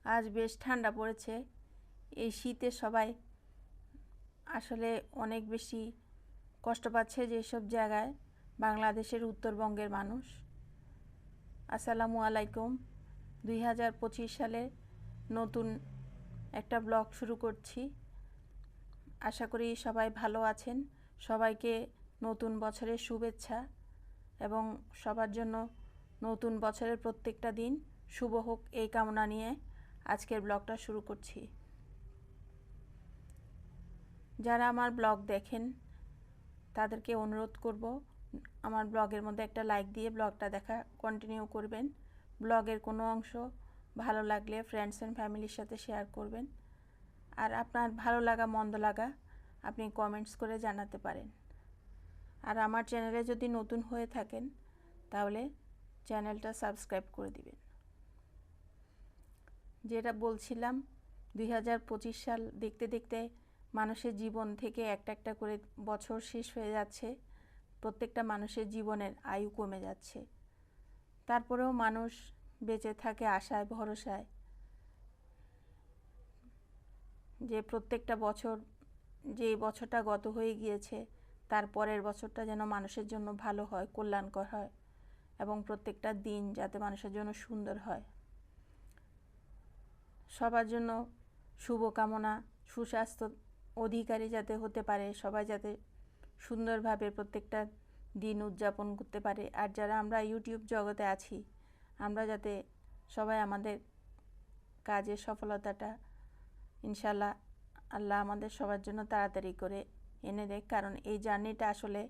আজ বেশ ঠান্ডা পড়েছে। এই শীতে সবাই আসলে অনেক বেশি কষ্ট পাচ্ছে যেসব জায়গায় বাংলাদেশের উত্তরবঙ্গের মানুষ। আসসালামু আলাইকুম। 2025 সালে নতুন একটা ব্লগ শুরু করছি। আশা করি সবাই ভালো আছেন। সবাইকে নতুন বছরের শুভেচ্ছা এবং সবার জন্য নতুন বছরের প্রত্যেকটা দিন শুভ হোক এই কামনা নিয়ে আজকের ব্লগটা শুরু করছি। যারা আমার ব্লগ দেখেন তাদেরকে অনুরোধ করব আমার ব্লগের মধ্যে একটা লাইক দিয়ে ব্লগটা দেখা কন্টিনিউ করবেন। ব্লগের কোনো অংশ ভালো লাগলে ফ্রেন্ডস অ্যান্ড ফ্যামিলির সাথে শেয়ার করবেন। আর আপনার ভালো লাগা মন্দ লাগা আপনি কমেন্টস করে জানাতে পারেন। আর আমার চ্যানেলে যদি নতুন হয়ে থাকেন তাহলে চ্যানেলটা সাবস্ক্রাইব করে দিবেন। যেটা বলছিলাম 2025 সাল দেখতে দেখতে মানুষের জীবন থেকে একটা একটা করে বছর শেষ হয়ে যাচ্ছে। প্রত্যেকটা মানুষের জীবনের আয়ু কমে যাচ্ছে। তারপরেও মানুষ বেঁচে থাকে আশায় ভরসায় যে প্রত্যেকটা বছর যে বছরটা গত হয়ে গিয়েছে তার পরের বছরটা যেন মানুষের জন্য ভালো হয়, কল্যাণকর হয় এবং প্রত্যেকটা দিন যাতে মানুষের জন্য সুন্দর হয়। সবার জন্য শুভকামনা, সুস্বাস্থ্য অধিকারী যাতে হতে পারে, সবাই যাতে সুন্দরভাবে প্রত্যেকটা দিন উদযাপন করতে পারে। আর যারা আমরা ইউটিউব জগতে আছি আমরা যাতে সবাই আমাদের কাজের সফলতাটা ইনশাল্লাহ আল্লাহ আমাদের সবার জন্য তাড়াতাড়ি করে এনে দেয়। কারণ এই জার্নিটা আসলে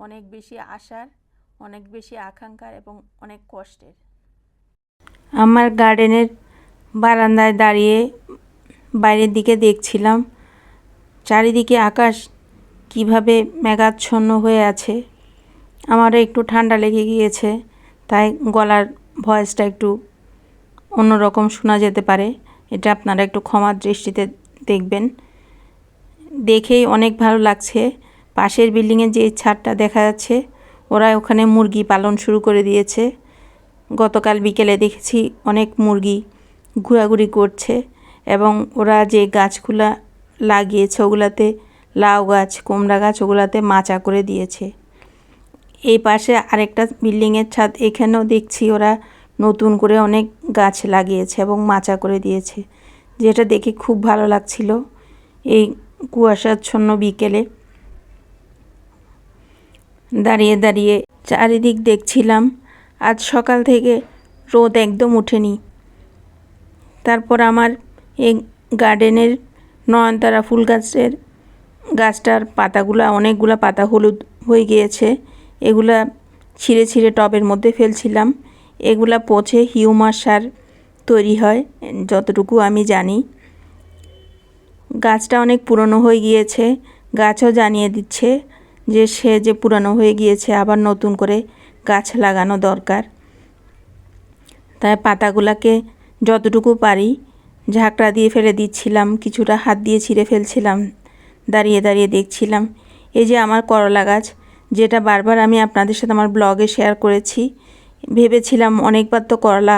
অনেক বেশি আশার, অনেক বেশি আকাঙ্ক্ষার এবং অনেক কষ্টের। আমার গার্ডেনের বারান্দায় দাঁড়িয়ে বাইরের দিকে দেখছিলাম চারিদিকে আকাশ কিভাবে মেঘাচ্ছন্ন হয়ে আছে। আমারও একটু ঠান্ডা লেগে গিয়েছে, তাই গলার ভয়েসটা একটু অন্যরকম শোনা যেতে পারে। এটা আপনারা একটু ক্ষমার দৃষ্টিতে দেখবেন। দেখেই অনেক ভালো লাগছে। পাশের বিল্ডিংয়ের যে ছাদটা দেখা যাচ্ছে ওরা ওখানে মুরগি পালন শুরু করে দিয়েছে। গতকাল বিকেলে দেখেছি অনেক মুরগি ঘোরাঘুরি করছে এবং ওরা যে গাছগুলা লাগিয়েছে ওগুলাতে লাউ গাছ, কুমড়া গাছ ওগুলাতে মাচা করে দিয়েছে। এই পাশে আরেকটা বিল্ডিংয়ের ছাদ, এখানেও দেখছি ওরা নতুন করে অনেক গাছ লাগিয়েছে এবং মাচা করে দিয়েছে, যেটা দেখে খুব ভালো লাগছিল। এই কুয়াশাচ্ছন্ন বিকেলে দাঁড়িয়ে দাঁড়িয়ে চারিদিক দেখছিলাম। আজ সকাল থেকে রোদ একদম ওঠেনি। তারপর আমার এই গার্ডেনের নয়নতারা ফুল গাছটার পাতাগুলা অনেকগুলা পাতা হলুদ হয়ে গিয়েছে। এগুলা ছিঁড়ে ছিঁড়ে টবের মধ্যে ফেলছিলাম। এগুলা পচে হিউমাস সার তৈরি হয় যতটুকু আমি জানি। গাছটা অনেক পুরনো হয়ে গিয়েছে। গাছও জানিয়ে দিচ্ছে যে সে যে পুরনো হয়ে গিয়েছে আবার নতুন করে গাছ লাগানো দরকার। তাই পাতাগুলাকে যতটুকু পারি ঝাঁকড়া দিয়ে ফেলে দিচ্ছিলাম, কিছুটা হাত দিয়ে ছিঁড়ে ফেলছিলাম। দাঁড়িয়ে দাঁড়িয়ে দেখছিলাম। এই যে আমার করলা গাছ, যেটা বারবার আমি আপনাদের সাথে আমার ব্লগে শেয়ার করেছি। ভেবেছিলাম অনেকবার তো করলা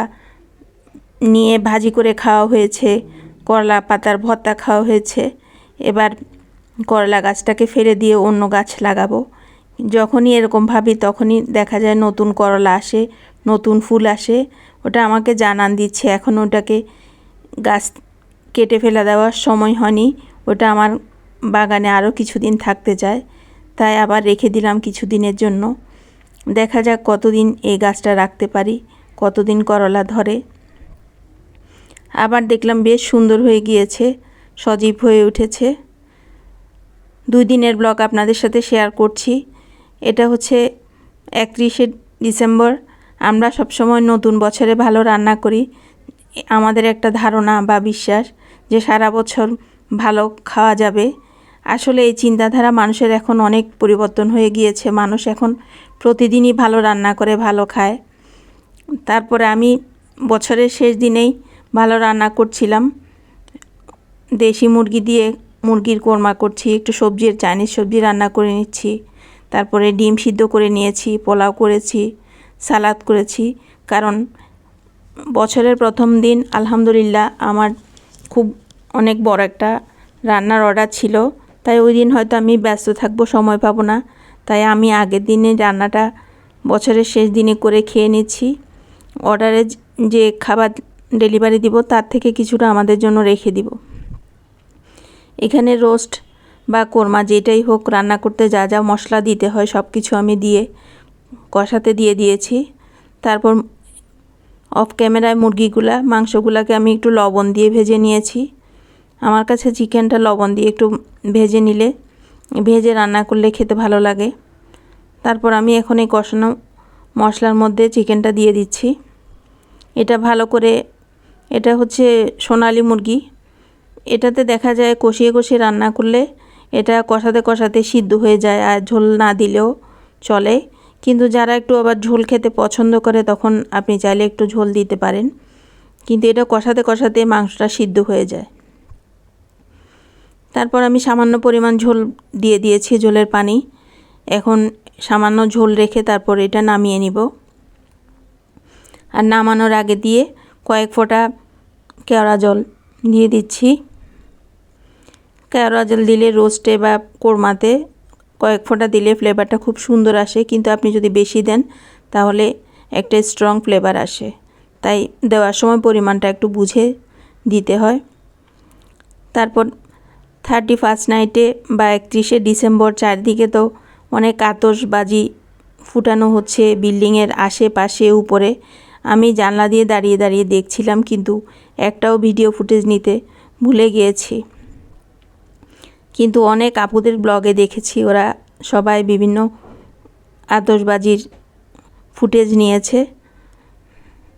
নিয়ে ভাজি করে খাওয়া হয়েছে, করলা পাতার ভর্তা খাওয়া হয়েছে, এবার করলা গাছটাকে ফেলে দিয়ে অন্য গাছ লাগাবো। যখনই এরকম ভাবি তখনই দেখা যায় নতুন করলা আসে, নতুন ফুল আসে। ওটা আমাকে জানান দিচ্ছে এখন ওটাকে গাছ কেটে ফেলে দেওয়ার সময় হয়নি। ওটা আমার বাগানে আরও কিছুদিন থাকতে চায়, তাই আবার রেখে দিলাম কিছুদিনের জন্য। দেখা যাক কতদিন এই গাছটা রাখতে পারি, কতদিন করলা ধরে। আবার দেখলাম বেশ সুন্দর হয়ে গিয়েছে, সজীব হয়ে উঠেছে। 2 দিনের ব্লগ আপনাদের সাথে শেয়ার করছি। এটা হচ্ছে 31শে ডিসেম্বর। আমরা সবসময় নতুন বছরে ভালো রান্না করি। আমাদের একটা ধারণা বা বিশ্বাস যে সারা বছর ভালো খাওয়া যাবে। আসলে এই চিন্তাধারা মানুষের এখন অনেক পরিবর্তন হয়ে গিয়েছে। মানুষ এখন প্রতিদিনই ভালো রান্না করে ভালো খায়। তারপরে আমি বছরের শেষ দিনেই ভালো রান্না করছিলাম। দেশি মুরগি দিয়ে মুরগির কোরমা করছি, একটু সবজি চাইনিজ সবজি রান্না করে নিচ্ছি। তারপরে ডিম সিদ্ধ করে নিয়েছি, পোলাও করেছি, সালাদ করেছি। কারণ বছরের প্রথম দিন আলহামদুলিল্লাহ আমার খুব অনেক বড় একটা রান্নার অর্ডার ছিল, তাই ওই দিন হয়তো আমি ব্যস্ত থাকবো, সময় পাবো না, তাই আমি আগের দিনে রান্নাটা বছরের শেষ দিনে করে খেয়ে নিচ্ছি। অর্ডারে যে খাবার ডেলিভারি দিব তার থেকে কিছুটা আমাদের জন্য রেখে দিব। এখানে রোস্ট বা কোরমা যেটাই হোক রান্না করতে যা যা মশলা দিতে হয় সব কিছু আমি দিয়ে কষাতে দিয়ে দিয়েছি। তারপর অফ ক্যামেরায় মাংসগুলাকে আমি একটু লবণ দিয়ে ভেজে নিয়েছি। আমার কাছে চিকেনটা লবণ দিয়ে একটু ভেজে রান্না করলে খেতে ভালো লাগে। তারপর আমি এখন এই কষানো মশলার মধ্যে চিকেনটা দিয়ে দিচ্ছি। এটা ভালো করে, এটা হচ্ছে সোনালী মুরগি, এটাতে দেখা যায় কষিয়ে কষিয়ে রান্না করলে এটা কষাতে কষাতে সিদ্ধ হয়ে যায়, আর ঝোল না দিলেও চলে। কিন্তু যারা একটু আবার ঝোল খেতে পছন্দ করে তখন আপনি চাইলে একটু ঝোল দিতে পারেন, কিন্তু এটা কষাতে কষাতে মাংসটা সিদ্ধ হয়ে যায়। তারপর আমি সামান্য পরিমাণ ঝোল দিয়ে দিয়েছি, ঝোলের পানি। এখন সামান্য ঝোল রেখে তারপর এটা নামিয়ে নিব। আর নামানোর আগে দিয়ে কয়েক ফোঁটা কেওড়া জল দিয়ে দিচ্ছি। কেওড়া জল দিলে রোস্টে বা কোরমাতে কয়েক ফোঁটা দিলে ফ্লেভারটা খুব সুন্দর আসে, কিন্তু আপনি যদি বেশি দেন তাহলে একটা স্ট্রং ফ্লেভার আসে, তাই দেওয়ার সময় পরিমাণটা একটু বুঝে দিতে হয়। তারপর 31 নাইটে বা 31শে ডিসেম্বর চারদিকে তো অনেক আতশবাজি ফুটানো হচ্ছে বিল্ডিংয়ের আশেপাশে উপরে। আমি জানলা দিয়ে দাঁড়িয়ে দাঁড়িয়ে দেখছিলাম, কিন্তু একটাও ভিডিও ফুটেজ নিতে ভুলে গিয়েছি। কিন্তু অনেক আপুদের ব্লগে দেখেছি ওরা সবাই বিভিন্ন আতশবাজির ফুটেজ নিয়েছে,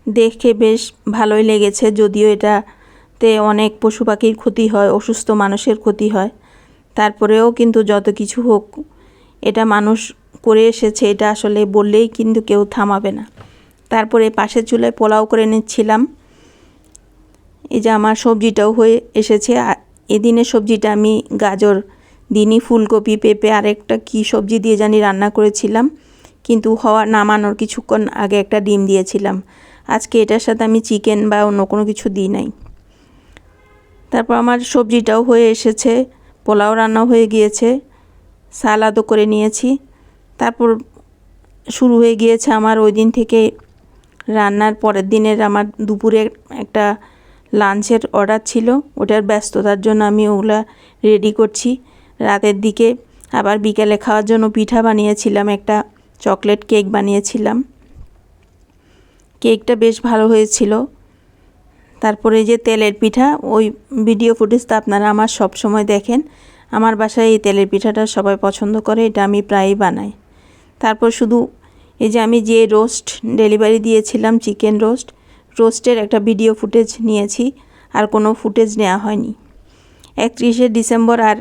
দেখে বেশ ভালোই লেগেছে। যদিও এটাতে অনেক পশু পাখির ক্ষতি হয়, অসুস্থ মানুষের ক্ষতি হয়, তারপরেও কিন্তু যত কিছু হোক এটা মানুষ করে এসেছে, এটা আসলে বললেই কিন্তু কেউ থামাবে না। তারপরে পাশের চুলায় পোলাও করে নিচ্ছিলাম। এই যে আমার সবজিটাও হয়ে এসেছে। এদিনের সবজিটা আমি গাজর দিনই, ফুলকপি, পেঁপে, আরেকটা কি সবজি দিয়ে জানি রান্না করেছিলাম, কিন্তু নামানোর কিছুক্ষণ আগে একটা ডিম দিয়েছিলাম। আজকে এটার সাথে আমি চিকেন বা অন্য কোনো কিছু দিই নাই। তারপর আমার সবজিটাও হয়ে এসেছে, পোলাও রান্না হয়ে গিয়েছে, সালাদও করে নিয়েছি। তারপর শুরু হয়ে গিয়েছে আমার ওই দিন থেকে রান্নার পরের দিনের আমার দুপুরে একটা লাঞ্চের অর্ডার ছিল, ওটার ব্যস্ততার জন্য আমি ওগুলা রেডি করছি। রাতের দিকে আবার বিকেলে খাওয়ার জন্য পিঠা বানিয়েছিলাম, একটা চকলেট কেক বানিয়েছিলাম, কেকটা বেশ ভালো হয়েছিল। তারপরে যে তেলের পিঠা, ওই ভিডিও ফুটেজটা আপনারা আমার সব সময় দেখেন। আমার বাসায় এই তেলের পিঠাটা সবাই পছন্দ করে, এটা আমি প্রায়ই বানাই। তারপর শুধু এই যে আমি যে রোস্ট ডেলিভারি দিয়েছিলাম, চিকেন রোস্টের একটা ভিডিও ফুটেজ নিয়েছি, আর কোনো ফুটেজ নেওয়া হয়নি। 31শে ডিসেম্বর আর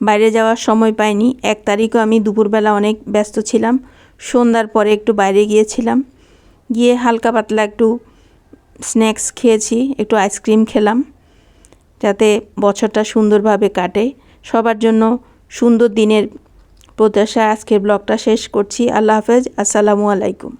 বাইরে যাওয়ার সময় পাইনি। 1 তারিখও আমি দুপুরবেলা অনেক ব্যস্ত ছিলাম, সন্ধ্যার পরে একটু বাইরে গিয়েছিলাম, গিয়ে হালকা পাতলা একটু স্ন্যাক্স খেয়েছি, একটু আইসক্রিম খেলাম, যাতে বছরটা সুন্দরভাবে কাটে। সবার জন্য সুন্দর দিনের প্রত্যাশা আজকের ব্লগটা শেষ করছি। আল্লাহ হাফেজ, আসসালামু আলাইকুম।